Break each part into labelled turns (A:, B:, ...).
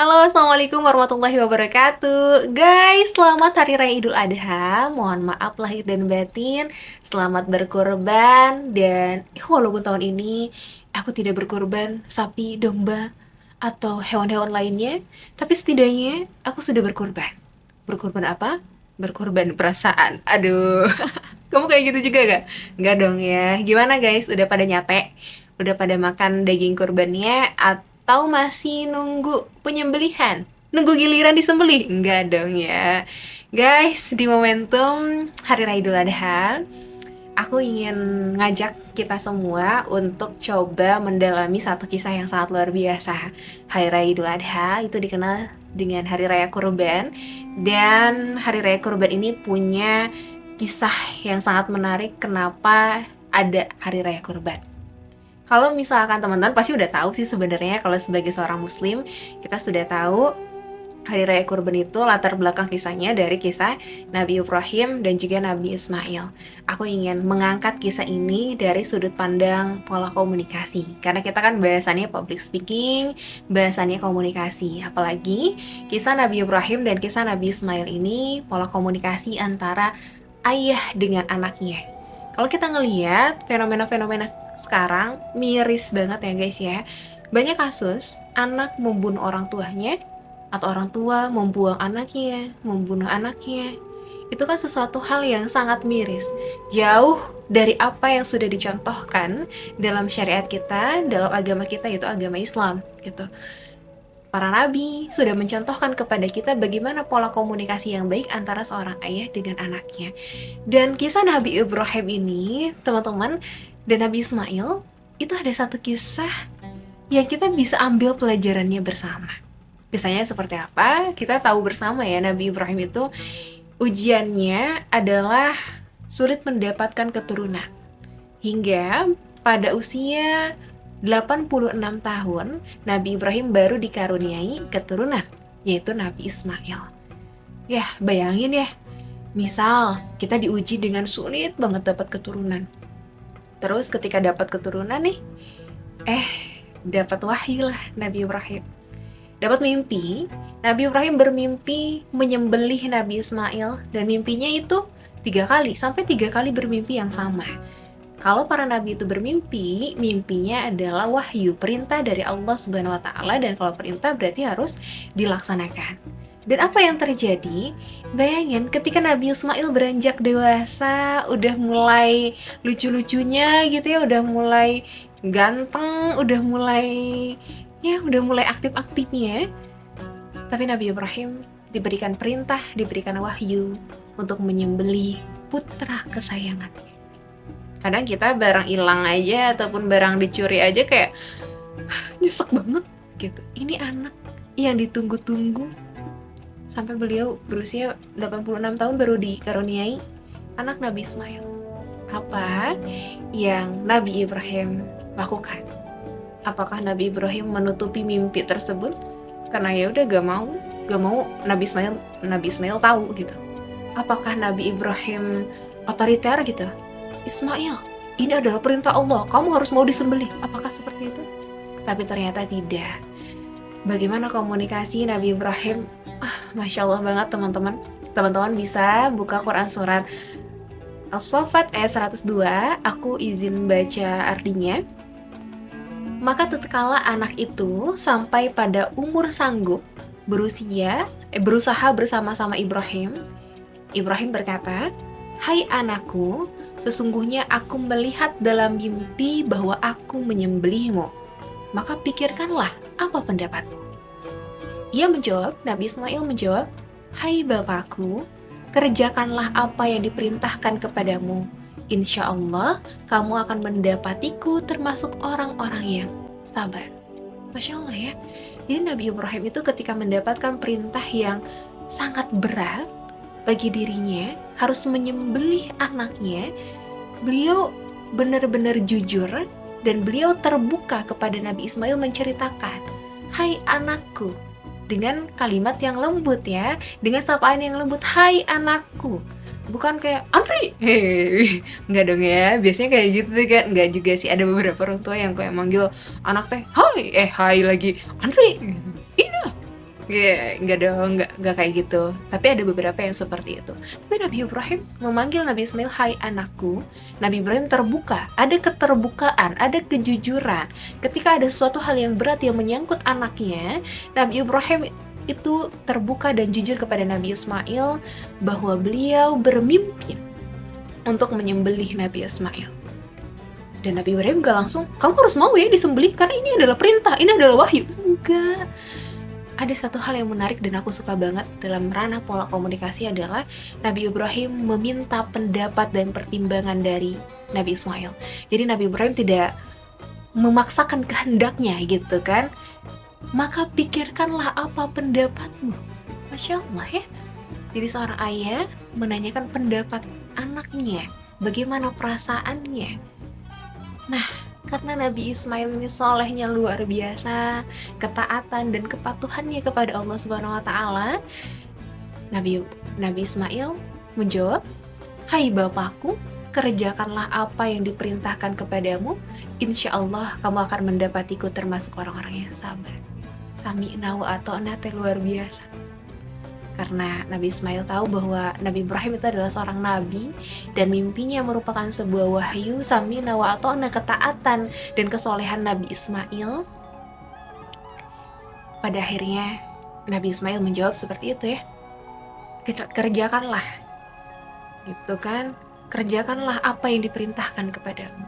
A: Halo, assalamualaikum warahmatullahi wabarakatuh. Guys, selamat Hari Raya Idul Adha. Mohon maaf lahir dan batin. Selamat berkorban. Dan walaupun tahun ini aku tidak berkorban sapi, domba, atau hewan-hewan lainnya, tapi setidaknya aku sudah berkorban. Berkorban apa? Berkorban perasaan. Aduh, kamu kayak gitu juga gak? Gak dong ya. Gimana guys? Udah pada nyate? Udah pada makan daging kurbannya? Atau masih nunggu penyembelihan? Nunggu giliran disembelih? Enggak dong ya. Guys, di momentum Hari Raya Idul Adha, aku ingin ngajak kita semua untuk coba mendalami satu kisah yang sangat luar biasa. Hari Raya Idul Adha itu dikenal dengan Hari Raya Kurban, dan Hari Raya Kurban ini punya kisah yang sangat menarik kenapa ada Hari Raya Kurban. Kalau misalkan teman-teman pasti udah tahu sih sebenarnya, kalau sebagai seorang muslim kita sudah tahu Hari Raya Kurban itu latar belakang kisahnya dari kisah Nabi Ibrahim dan juga Nabi Ismail. Aku ingin mengangkat kisah ini dari sudut pandang pola komunikasi. Karena kita kan bahasannya public speaking, bahasannya komunikasi. Apalagi kisah Nabi Ibrahim dan kisah Nabi Ismail ini pola komunikasi antara ayah dengan anaknya. Kalau kita ngelihat fenomena-fenomena sekarang miris banget ya guys ya. Banyak kasus anak membunuh orang tuanya, atau orang tua membuang anaknya, membunuh anaknya. Itu kan sesuatu hal yang sangat miris, jauh dari apa yang sudah dicontohkan dalam syariat kita, dalam agama kita, yaitu agama Islam gitu. Para nabi sudah mencontohkan kepada kita bagaimana pola komunikasi yang baik antara seorang ayah dengan anaknya. Dan kisah Nabi Ibrahim ini, teman-teman, dan Nabi Ismail, itu ada satu kisah yang kita bisa ambil pelajarannya bersama. Kisahnya seperti apa? Kita tahu bersama ya, Nabi Ibrahim itu ujiannya adalah sulit mendapatkan keturunan. Hingga pada usia 86 tahun, Nabi Ibrahim baru dikaruniai keturunan, yaitu Nabi Ismail. Ya, bayangin ya, misal kita diuji dengan sulit banget dapat keturunan. Terus ketika dapat keturunan nih, dapat wahyu lah Nabi Ibrahim. Dapat mimpi, Nabi Ibrahim bermimpi menyembelih Nabi Ismail, dan mimpinya itu 3 kali, sampai 3 kali bermimpi yang sama. Kalau para nabi itu bermimpi, mimpinya adalah wahyu, perintah dari Allah Subhanahu wa taala, dan kalau perintah berarti harus dilaksanakan. Dan apa yang terjadi? Bayangin ketika Nabi Ismail beranjak dewasa, udah mulai lucu-lucunya gitu ya, udah mulai ganteng, udah mulai aktif-aktifnya. Tapi Nabi Ibrahim diberikan perintah, diberikan wahyu untuk menyembelih putra kesayangannya. Kadang kita barang hilang aja ataupun barang dicuri aja kayak nyesek banget gitu. Ini anak yang ditunggu-tunggu sampai beliau berusia 86 tahun baru dikaruniai anak Nabi Ismail. Apa yang Nabi Ibrahim lakukan? Apakah Nabi Ibrahim menutupi mimpi tersebut? Karena ya udah gak mau Nabi Ismail tahu gitu. Apakah Nabi Ibrahim otoriter gitu? Ismail, ini adalah perintah Allah, kamu harus mau disembelih. Apakah seperti itu? Tapi ternyata tidak. Bagaimana komunikasi Nabi Ibrahim? Masya Allah banget teman-teman. Teman-teman bisa buka Quran surat As-Saffat ayat 102. Aku izin baca artinya. Maka tatkala anak itu sampai pada umur sanggup berusaha bersama-sama Ibrahim berkata, "Hai anakku, sesungguhnya aku melihat dalam mimpi bahwa aku menyembelihmu. Maka pikirkanlah apa pendapatmu." Nabi Ismail menjawab, "Hai bapakku, kerjakanlah apa yang diperintahkan kepadamu. Insya Allah, kamu akan mendapatiku termasuk orang-orang yang sabar." Masya Allah ya. Jadi Nabi Ibrahim itu ketika mendapatkan perintah yang sangat berat bagi dirinya, harus menyembelih anaknya, beliau benar-benar jujur dan beliau terbuka kepada Nabi Ismail menceritakan, "Hai anakku," dengan kalimat yang lembut ya, dengan sapaan yang lembut, "Hai anakku." Bukan kayak Andri, nggak dong ya, biasanya kayak gitu kan, nggak juga sih, ada beberapa orang tua yang kayak manggil anak teh, hai lagi, Andri, Ina, Nggak dong, nggak kayak gitu. Tapi ada beberapa yang seperti itu. Tapi Nabi Ibrahim memanggil Nabi Ismail, hai anakku. Nabi Ibrahim terbuka, ada keterbukaan, ada kejujuran. Ketika ada sesuatu hal yang berat yang menyangkut anaknya, Nabi Ibrahim itu terbuka dan jujur kepada Nabi Ismail bahwa beliau bermimpi untuk menyembelih Nabi Ismail. Dan Nabi Ibrahim gak langsung, kamu harus mau ya disembelih karena ini adalah perintah, ini adalah wahyu. Enggak. Ada satu hal yang menarik dan aku suka banget dalam ranah pola komunikasi adalah Nabi Ibrahim meminta pendapat dan pertimbangan dari Nabi Ismail. Jadi Nabi Ibrahim tidak memaksakan kehendaknya gitu kan. Maka pikirkanlah apa pendapatmu. Masya Allah ya. Jadi seorang ayah menanyakan pendapat anaknya, bagaimana perasaannya. Nah, karena Nabi Ismail ini solehnya luar biasa, ketaatan dan kepatuhannya kepada Allah Subhanahu wa taala, Nabi Ismail menjawab, "Hai bapakku, kerjakanlah apa yang diperintahkan kepadamu, insya Allah kamu akan mendapatiku termasuk orang-orang yang sabar." Sami'na wa ata'na, luar biasa. Karena Nabi Ismail tahu bahwa Nabi Ibrahim itu adalah seorang nabi dan mimpinya merupakan sebuah wahyu, sami'na wa ata'na, ketaatan dan kesolehan Nabi Ismail. Pada akhirnya Nabi Ismail menjawab seperti itu ya, kerjakanlah gitu kan, kerjakanlah apa yang diperintahkan kepadamu.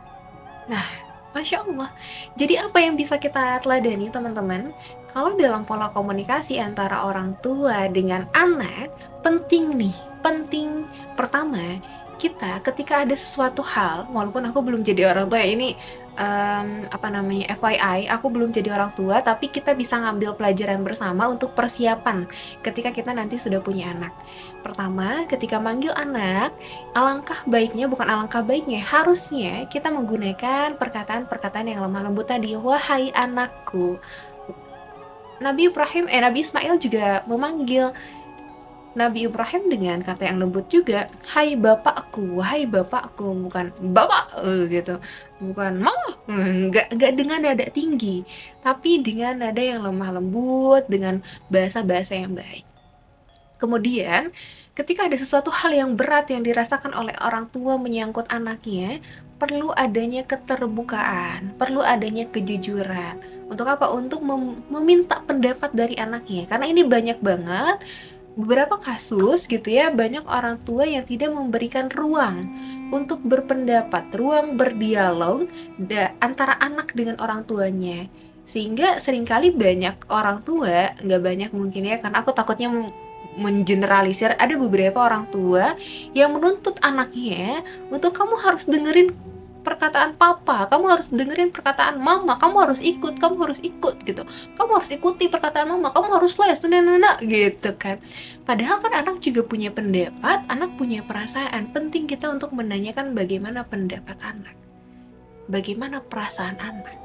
A: Nah, Masya Allah. Jadi apa yang bisa kita teladani teman-teman? Kalau dalam pola komunikasi antara orang tua dengan anak, penting nih, penting pertama, kita ketika ada sesuatu hal, walaupun aku belum jadi orang tua ini, FYI, aku belum jadi orang tua, tapi kita bisa ngambil pelajaran bersama untuk persiapan ketika kita nanti sudah punya anak. Pertama, ketika manggil anak, alangkah baiknya, harusnya kita menggunakan perkataan-perkataan yang lemah lembut tadi. Wahai anakku. Nabi Ismail juga memanggil Nabi Ibrahim dengan kata yang lembut juga. Hai bapakku, bukan bapak gitu. Bukan mama, nggak dengan nada tinggi, tapi dengan nada yang lemah lembut, dengan bahasa-bahasa yang baik. Kemudian, ketika ada sesuatu hal yang berat yang dirasakan oleh orang tua menyangkut anaknya, perlu adanya keterbukaan, perlu adanya kejujuran. Untuk apa? Untuk meminta pendapat dari anaknya. Karena ini banyak banget, beberapa kasus gitu ya, banyak orang tua yang tidak memberikan ruang untuk berpendapat, ruang berdialog antara anak dengan orang tuanya. Sehingga seringkali banyak orang tua, nggak banyak mungkin ya, karena aku takutnya mengeneralisir, ada beberapa orang tua yang menuntut anaknya untuk kamu harus dengerin perkataan papa, kamu harus dengerin perkataan mama, kamu harus ikut gitu, kamu harus ikuti perkataan mama, kamu harus les, gitu kan. Padahal kan anak juga punya pendapat, anak punya perasaan. Penting kita untuk menanyakan bagaimana pendapat anak, bagaimana perasaan anak.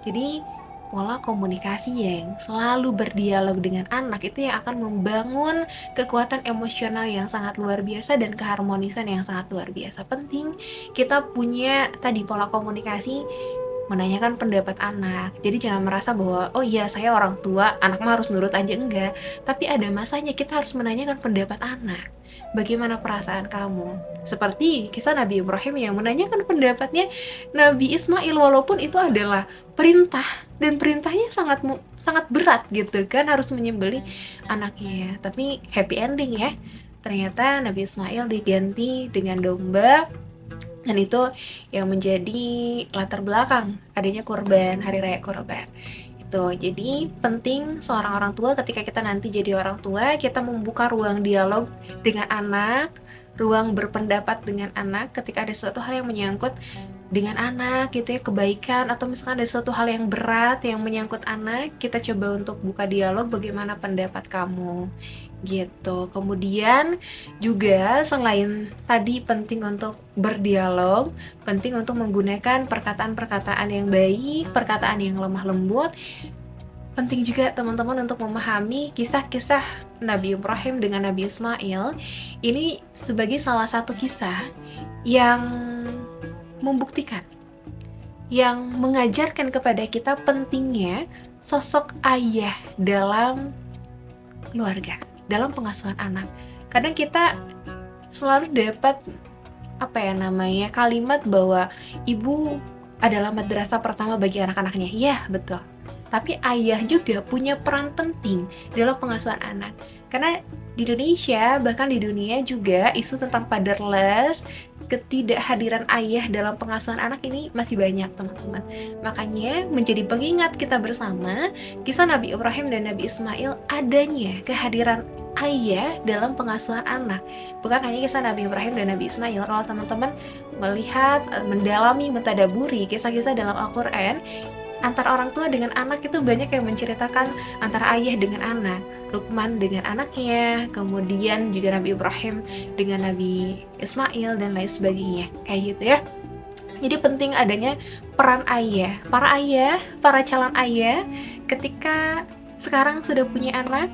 A: Jadi pola komunikasi yang selalu berdialog dengan anak itu yang akan membangun kekuatan emosional yang sangat luar biasa dan keharmonisan yang sangat luar biasa. Penting kita punya tadi pola komunikasi menanyakan pendapat anak. Jadi jangan merasa bahwa oh iya saya orang tua, anak mah harus nurut aja, enggak. Tapi ada masanya kita harus menanyakan pendapat anak. Bagaimana perasaan kamu? Seperti kisah Nabi Ibrahim yang menanyakan pendapatnya Nabi Ismail, walaupun itu adalah perintah dan perintahnya sangat berat gitu kan, harus menyembelih anaknya. Tapi happy ending ya. Ternyata Nabi Ismail diganti dengan domba, dan itu yang menjadi latar belakang adanya kurban, hari raya kurban. Jadi penting seorang orang tua ketika kita nanti jadi orang tua, kita membuka ruang dialog dengan anak, ruang berpendapat dengan anak ketika ada sesuatu hal yang menyangkut dengan anak gitu ya, kebaikan atau misalkan ada sesuatu hal yang berat yang menyangkut anak, kita coba untuk buka dialog bagaimana pendapat kamu gitu. Kemudian juga selain tadi penting untuk berdialog, penting untuk menggunakan perkataan-perkataan yang baik, perkataan yang lemah lembut. Penting juga teman-teman untuk memahami kisah-kisah Nabi Ibrahim dengan Nabi Ismail ini sebagai salah satu kisah yang membuktikan, yang mengajarkan kepada kita pentingnya sosok ayah dalam keluarga, dalam pengasuhan anak. Kadang kita selalu dapat kalimat bahwa ibu adalah madrasah pertama bagi anak-anaknya. Iya, betul. Tapi ayah juga punya peran penting dalam pengasuhan anak. Karena di Indonesia, bahkan di dunia juga, isu tentang fatherless, ketidakhadiran ayah dalam pengasuhan anak ini masih banyak, teman-teman. Makanya menjadi pengingat kita bersama, kisah Nabi Ibrahim dan Nabi Ismail adanya kehadiran ayah dalam pengasuhan anak. Bukan hanya kisah Nabi Ibrahim dan Nabi Ismail. Kalau teman-teman melihat, mendalami, mentadaburi kisah-kisah dalam Al-Quran, antara orang tua dengan anak itu banyak yang menceritakan antara ayah dengan anak, Luqman dengan anaknya, kemudian juga Nabi Ibrahim dengan Nabi Ismail dan lain sebagainya, kayak gitu ya. Jadi penting adanya peran ayah, para calon ayah ketika sekarang sudah punya anak,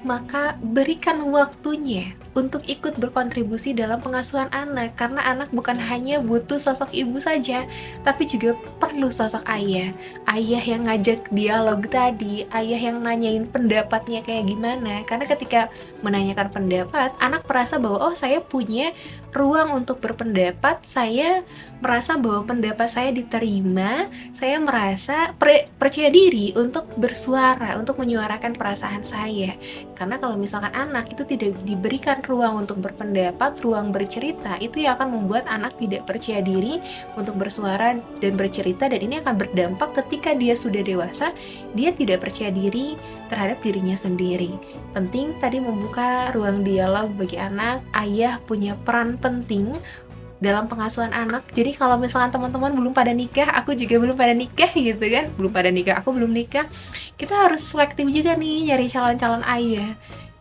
A: maka berikan waktunya untuk ikut berkontribusi dalam pengasuhan anak, karena anak bukan hanya butuh sosok ibu saja, tapi juga perlu sosok ayah. Ayah yang ngajak dialog tadi, ayah yang nanyain pendapatnya kayak gimana, karena ketika menanyakan pendapat, anak merasa bahwa oh, saya punya ruang untuk berpendapat, saya merasa bahwa pendapat saya diterima, saya merasa percaya diri untuk bersuara, untuk menyuarakan perasaan saya. Karena kalau misalkan anak itu tidak diberikan ruang untuk berpendapat, ruang bercerita, itu yang akan membuat anak tidak percaya diri untuk bersuara dan bercerita, dan ini akan berdampak ketika dia sudah dewasa, dia tidak percaya diri terhadap dirinya sendiri. Penting tadi membuka ruang dialog bagi anak. Ayah punya peran penting dalam pengasuhan anak. Jadi kalau misalkan teman-teman belum pada nikah, aku juga belum pada nikah gitu kan, belum pada nikah, aku belum nikah, kita harus selektif juga nih nyari calon-calon ayah.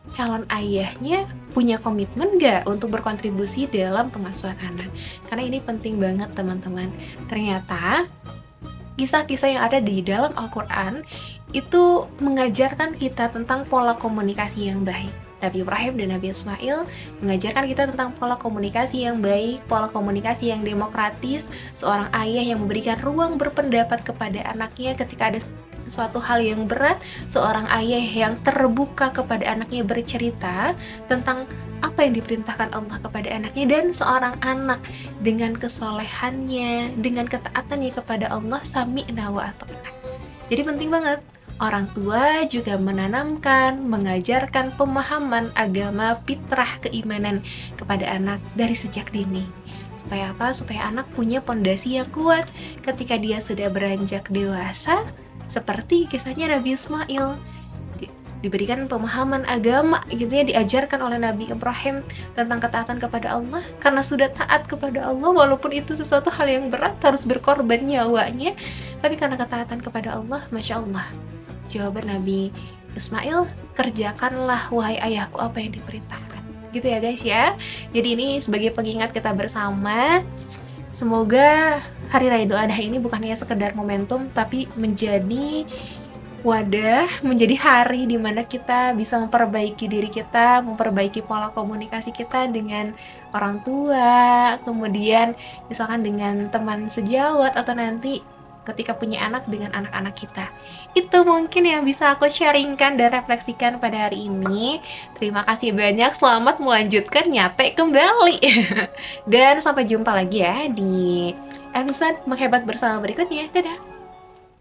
A: Calon ayahnya punya komitmen gak untuk berkontribusi dalam pengasuhan anak? Karena ini penting banget, teman-teman. Ternyata kisah-kisah yang ada di dalam Al-Quran itu mengajarkan kita tentang pola komunikasi yang baik. Nabi Ibrahim dan Nabi Ismail mengajarkan kita tentang pola komunikasi yang baik, pola komunikasi yang demokratis, seorang ayah yang memberikan ruang berpendapat kepada anaknya ketika ada suatu hal yang berat, seorang ayah yang terbuka kepada anaknya bercerita tentang apa yang diperintahkan Allah kepada anaknya, dan seorang anak dengan kesolehannya, dengan ketaatannya kepada Allah, sami'na wa ata'na. Jadi penting banget orang tua juga menanamkan, mengajarkan pemahaman agama, fitrah, keimanan kepada anak dari sejak dini. Supaya apa? Supaya anak punya pondasi yang kuat ketika dia sudah beranjak dewasa, seperti kisahnya Nabi Ismail. Diberikan pemahaman agama gitu ya, diajarkan oleh Nabi Ibrahim tentang ketaatan kepada Allah. Karena sudah taat kepada Allah, walaupun itu sesuatu hal yang berat, harus berkorban nyawanya, tapi karena ketaatan kepada Allah, Masya Allah, jawaban Nabi Ismail, kerjakanlah wahai ayahku apa yang diperintahkan. Gitu ya guys ya. Jadi ini sebagai pengingat kita bersama. Semoga Hari Raya Idul Adha ini bukan hanya sekedar momentum, tapi menjadi wadah, menjadi hari dimana kita bisa memperbaiki diri kita, memperbaiki pola komunikasi kita dengan orang tua, kemudian misalkan dengan teman sejawat, atau nanti ketika punya anak dengan anak-anak kita. Itu mungkin yang bisa aku sharingkan dan refleksikan pada hari ini. Terima kasih banyak, selamat melanjutkan nyate kembali. Dan sampai jumpa lagi ya di episode Menghebat Bersama berikutnya. Dadah!